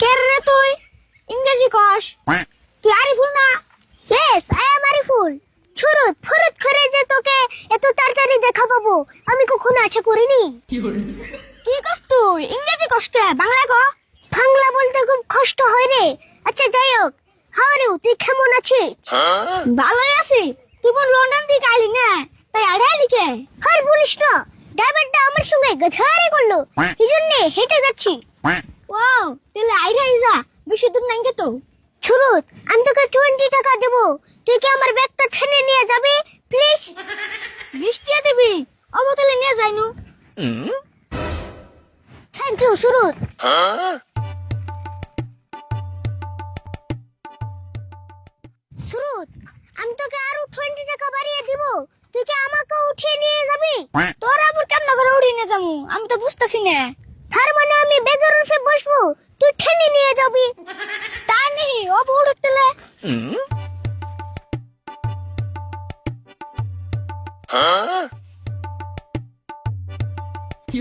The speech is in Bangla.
কে রে তুই ইংরেজি কস তুই আরিফুল না? Yes I am Ariful. ছুরুত ফুরুত করে যে তোকে এত তাড়াতাড়ি দেখা পাবো আমি কখনো আশা করিনি। কি কস তুই ইংরেজি কস কে বাংলা ক? বাংলা বলতে খুব কষ্ট হয় রে। আচ্ছা যাই হোক, হাউ আর ইউ, তুই কেমন আছিস? ভালোই আছি। তুই বল লন্ডন থেকে আইলি না, তাই আড়াইলি কে? আর বলিস না, ড্রাইভারটা আমার সঙ্গে গাধারি করলো, এই জন্য হেঁটে যাচ্ছি। ওয়াও তাহলে আইরাই যা, বেশি দূর নাই কে তো। ছুরুত আমি তোকে 20 টাকা দেবো, তুই কি আমার ব্যাগটা টেনে নিয়ে যাবি প্লিজ? বৃষ্টিয়া দিবি অবতলে নিয়ে যাইনু। Thank you সুরুত। সুরুত আমি তোকে আরো 20 টাকা বাড়িয়ে দিব, তুই কি আমাকে উঠিয়ে নিয়ে যাবি? তোর আবার কেমন করে উড়ি নিয়ে যামু আমি তো বুঝতাছি না। তার মানে আমি ব্যাগের উপরে বসবো, তুই টেনে নিয়ে যাবি। তাই নি ও উড়তেলে কি